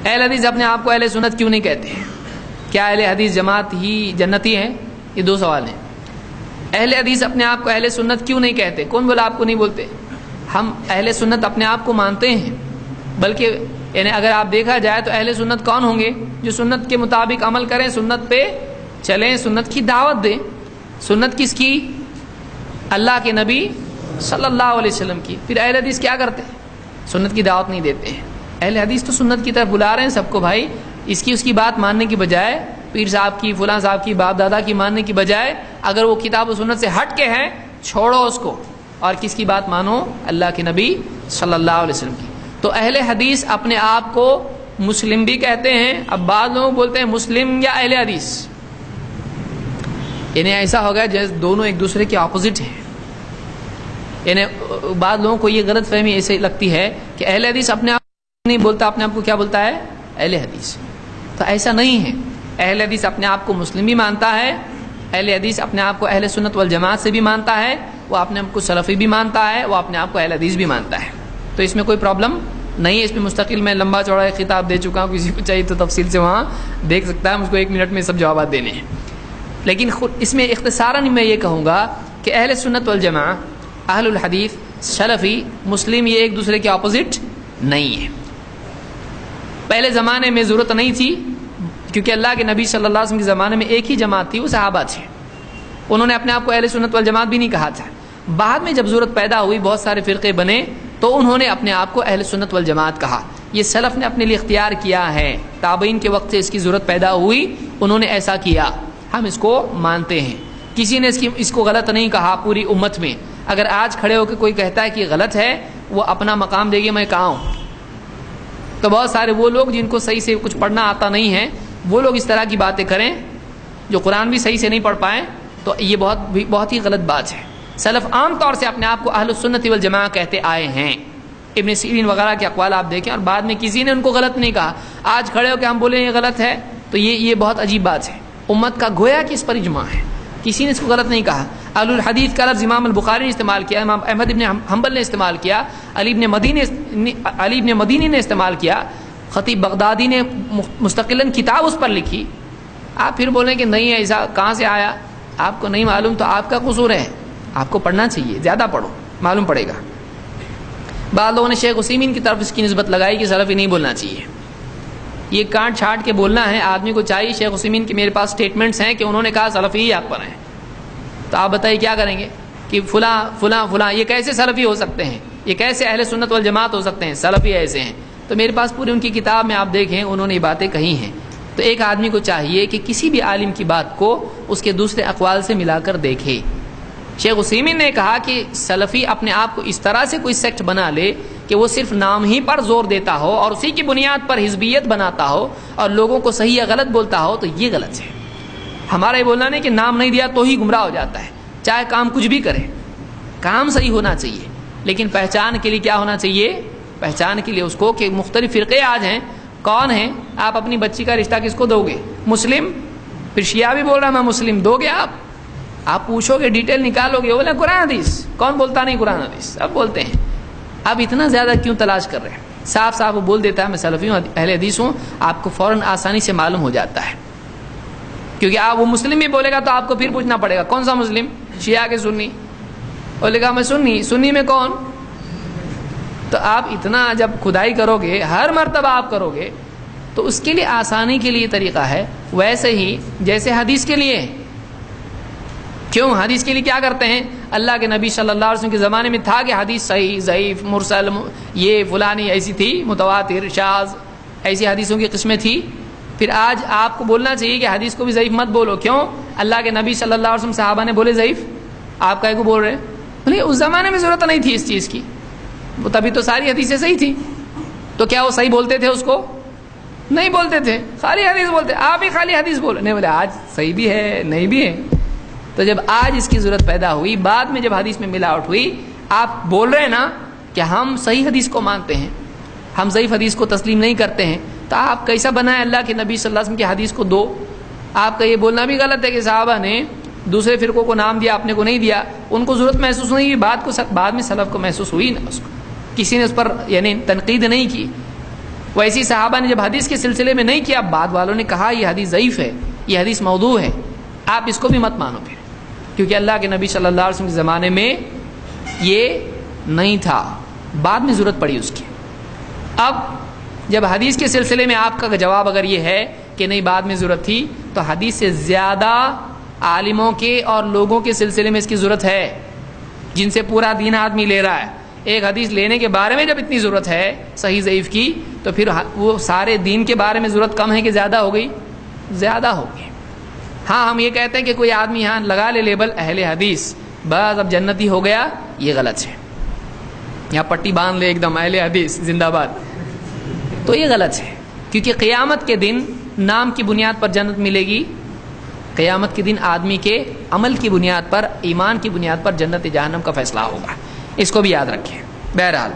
اہل حدیث اپنے آپ کو اہل سنت کیوں نہیں کہتے ہیں؟ کیا اہل حدیث جماعت ہی جنتی ہے؟ یہ دو سوال ہیں. اہل حدیث اپنے آپ کو اہل سنت کیوں نہیں کہتے؟ کون بولا آپ کو نہیں بولتے؟ ہم اہل سنت اپنے آپ کو مانتے ہیں، بلکہ یعنی اگر آپ دیکھا جائے تو اہل سنت کون ہوں گے؟ جو سنت کے مطابق عمل کریں، سنت پہ چلیں، سنت کی دعوت دیں. سنت کس کی؟ اللہ کے نبی صلی اللہ علیہ وسلم کی. پھر اہل حدیث کیا کرتے ہیں؟ سنت کی دعوت نہیں دیتے ہیں. اہل حدیث تو سنت کی طرف بلا رہے ہیں سب کو. بھائی اس کی بات ماننے کی بجائے، پیر صاحب کی، فلاں صاحب کی، باپ دادا کی ماننے کی بجائے، اگر وہ کتاب و سنت سے ہٹ کے ہیں چھوڑو اس کو، اور کس کی بات مانو؟ اللہ کے نبی صلی اللہ علیہ وسلم کی. تو اہل حدیث اپنے آپ کو مسلم بھی کہتے ہیں. اب بعض لوگ بولتے ہیں مسلم یا اہل حدیث، یعنی ایسا ہوگا جیسے دونوں ایک دوسرے کے اپوزٹ ہیں. یعنی بعض لوگوں کو یہ غلط فہمی ایسے لگتی ہے کہ اہل حدیث اپنے آپ نہیں بولتا، اپنے آپ کو کیا بولتا ہے؟ اہل حدیث. تو ایسا نہیں ہے. اہل حدیث اپنے آپ کو مسلم بھی مانتا ہے، اہل حدیث اپنے آپ کو اہل سنت والجماعت سے بھی مانتا ہے، وہ اپنے آپ کو سلفی بھی مانتا ہے، وہ اپنے آپ کو اہل حدیث بھی مانتا ہے. تو اس میں کوئی پرابلم نہیں ہے. اس میں مستقل میں لمبا چوڑا ایک خطاب دے چکا ہوں، کسی کو چاہیے تو تفصیل سے وہاں دیکھ سکتا ہے. مجھ کو 1 منٹ میں سب جوابات دینے ہیں، لیکن اس میں اختصاراً میں یہ کہوں گا کہ اہل سنت والجماعت، اہل الحدیث، سلفی، مسلم یہ ایک دوسرے کے اپوزٹ نہیں ہے. پہلے زمانے میں ضرورت نہیں تھی، کیونکہ اللہ کے نبی صلی اللہ علیہ وسلم کے زمانے میں ایک ہی جماعت تھی، وہ صحابہ تھے. انہوں نے اپنے آپ کو اہل سنت والجماعت بھی نہیں کہا تھا. بعد میں جب ضرورت پیدا ہوئی، بہت سارے فرقے بنے، تو انہوں نے اپنے آپ کو اہل سنت والجماعت کہا. یہ سلف نے اپنے لیے اختیار کیا ہے. تابعین کے وقت سے اس کی ضرورت پیدا ہوئی، انہوں نے ایسا کیا. ہم اس کو مانتے ہیں. کسی نے اس کو غلط نہیں کہا پوری امت میں. اگر آج کھڑے ہو کے کوئی کہتا ہے کہ یہ غلط ہے، وہ اپنا مقام دے گی میں کہاں ہوں. تو بہت سارے وہ لوگ جن کو صحیح سے کچھ پڑھنا آتا نہیں ہے، وہ لوگ اس طرح کی باتیں کریں، جو قرآن بھی صحیح سے نہیں پڑھ پائیں، تو یہ بہت ہی غلط بات ہے. سلف عام طور سے اپنے آپ کو اہل السنت والجماعت کہتے آئے ہیں. ابن سیرین وغیرہ کے اقوال آپ دیکھیں، اور بعد میں کسی نے ان کو غلط نہیں کہا. آج کھڑے ہو کے ہم بولیں یہ غلط ہے، تو یہ بہت عجیب بات ہے. امت کا گویا کہ اس پر اجماع ہے، کسی نے اس کو غلط نہیں کہا. اہل الحدیث کا لفظ امام البخاری نے استعمال کیا، امام احمد ابن حنبل نے استعمال کیا، علی ابن مدینی نے استعمال کیا، خطیب بغدادی نے مستقلاً کتاب اس پر لکھی. آپ پھر بولیں کہ نہیں ایسا کہاں سے آیا؟ آپ کو نہیں معلوم تو آپ کا قصور ہے. آپ کو پڑھنا چاہیے، زیادہ پڑھو، معلوم پڑے گا. بعض لوگوں نے شیخ عثیمین کی طرف اس کی نسبت لگائی کہ سلفی نہیں بولنا چاہیے. یہ کاٹ چھاٹ کے بولنا ہے. آدمی کو چاہیے، شیخ عثیمین کے میرے پاس سٹیٹمنٹس ہیں کہ انہوں نے کہا سلفی ہی آپ پر ہیں. تو آپ بتائیے کیا کریں گے کہ فلاں فلاں فلاں یہ کیسے سلفی ہو سکتے ہیں، یہ کیسے اہل سنت والجماعت ہو سکتے ہیں، سلفی ایسے ہیں. تو میرے پاس پوری ان کی کتاب میں آپ دیکھیں، انہوں نے یہ باتیں کہی ہیں. تو ایک آدمی کو چاہیے کہ کسی بھی عالم کی بات کو اس کے دوسرے اقوال سے ملا کر دیکھے. شیخ عثیمین نے کہا کہ سلفی اپنے آپ کو اس طرح سے کوئی سیکٹ بنا لے کہ وہ صرف نام ہی پر زور دیتا ہو اور اسی کی بنیاد پر حزبیت بناتا ہو اور لوگوں کو صحیح یا غلط بولتا ہو، تو یہ غلط ہے. ہمارا یہ بولنا نہیں کہ نام نہیں دیا تو ہی گمراہ ہو جاتا ہے. چاہے کام کچھ بھی کرے، کام صحیح ہونا چاہیے، لیکن پہچان کے لیے کیا ہونا چاہیے؟ پہچان کے لیے اس کو کہ مختلف فرقے آج ہیں. کون ہیں؟ آپ اپنی بچی کا رشتہ کس کو دو گے؟ مسلم. پھر شیعہ بھی بول رہا میں مسلم، دو گے آپ پوچھو گے، ڈیٹیل نکالو گے، بولے قرآن حدیث. کون بولتا نہیں قرآن حدیث؟ اب بولتے ہیں. اب اتنا زیادہ کیوں تلاش کر رہے ہیں؟ صاف صاف وہ بول دیتا ہے میں سلفی ہوں، اہل حدیث ہوں، آپ کو فوراً آسانی سے معلوم ہو جاتا ہے. کیونکہ آپ وہ مسلم بھی بولے گا تو آپ کو پھر پوچھنا پڑے گا کون سا مسلم، شیعہ کے سنی؟ بولے گا میں سنی میں کون؟ تو آپ اتنا جب کھدائی کرو گے، ہر مرتبہ آپ کرو گے، تو اس کے لیے آسانی کے لیے طریقہ ہے. ویسے ہی جیسے حدیث کے لیے، کیوں حدیث کے لیے کیا کرتے ہیں؟ اللہ کے نبی صلی اللہ علیہ وسلم کے زمانے میں تھا کہ حدیث صحیح، ضعیف، مرسل، یہ فلانی ایسی تھی، متواتر، شاذ، ایسی حدیثوں کی قسمیں تھی. پھر آج آپ کو بولنا چاہیے کہ حدیث کو بھی ضعیف مت بولو. کیوں؟ اللہ کے نبی صلی اللہ علیہ وسلم صحابہ نے بولے ضعیف، آپ کائے کو بول رہے ہیں؟ بولے اس زمانے میں ضرورت نہیں تھی اس چیز کی، وہ تبھی تو ساری حدیثیں صحیح تھی. تو کیا وہ صحیح بولتے تھے؟ اس کو نہیں بولتے تھے، خالی حدیث بولتے. آپ ہی خالی حدیث بولے نہیں، بولے آج صحیح بھی ہے نہیں بھی ہے. تو جب آج اس کی ضرورت پیدا ہوئی، بعد میں جب حدیث میں ملاوٹ ہوئی، آپ بول رہے ہیں نا کہ ہم صحیح حدیث کو مانتے ہیں، ہم ضعیف حدیث کو تسلیم نہیں کرتے ہیں. تو آپ کیسا بنائیں اللہ کے نبی صلی اللہ علیہ وسلم کی حدیث کو دو؟ آپ کا یہ بولنا بھی غلط ہے کہ صحابہ نے دوسرے فرقوں کو نام دیا، اپنے کو نہیں دیا. ان کو ضرورت محسوس نہیں ہوئی، بعد میں سلف کو محسوس ہوئی نا، اس کو کسی نے اس پر یعنی تنقید نہیں کی. ویسی صحابہ نے جب حدیث کے سلسلے میں نہیں کیا، بعد والوں نے کہا یہ حدیث ضعیف ہے، یہ حدیث موضوع ہے، آپ اس کو بھی مت مانو پھر، کیونکہ اللہ کے نبی صلی اللہ علیہ وسلم کے زمانے میں یہ نہیں تھا، بعد میں ضرورت پڑی اس کی۔ اب جب حدیث کے سلسلے میں آپ کا جواب اگر یہ ہے کہ نہیں بعد میں ضرورت تھی، تو حدیث سے زیادہ عالموں کے اور لوگوں کے سلسلے میں اس کی ضرورت ہے، جن سے پورا دین آدمی لے رہا ہے۔ ایک حدیث لینے کے بارے میں جب اتنی ضرورت ہے صحیح ضعیف کی، تو پھر وہ سارے دین کے بارے میں ضرورت کم ہے کہ زیادہ ہو گئی؟ زیادہ ہوگی۔ ہاں ہم یہ کہتے ہیں کہ کوئی آدمی یہاں لگا لے لیبل اہل حدیث، بس اب جنتی ہو گیا، یہ غلط ہے، یہاں پٹی باندھ لے ایک دم اہل حدیث زندہ باد، تو یہ غلط ہے، کیونکہ قیامت کے دن نام کی بنیاد پر جنت ملے گی، قیامت کے دن آدمی کے عمل کی بنیاد پر، ایمان کی بنیاد پر جنت جہنم کا فیصلہ ہوگا، اس کو بھی یاد رکھیں۔ بہرحال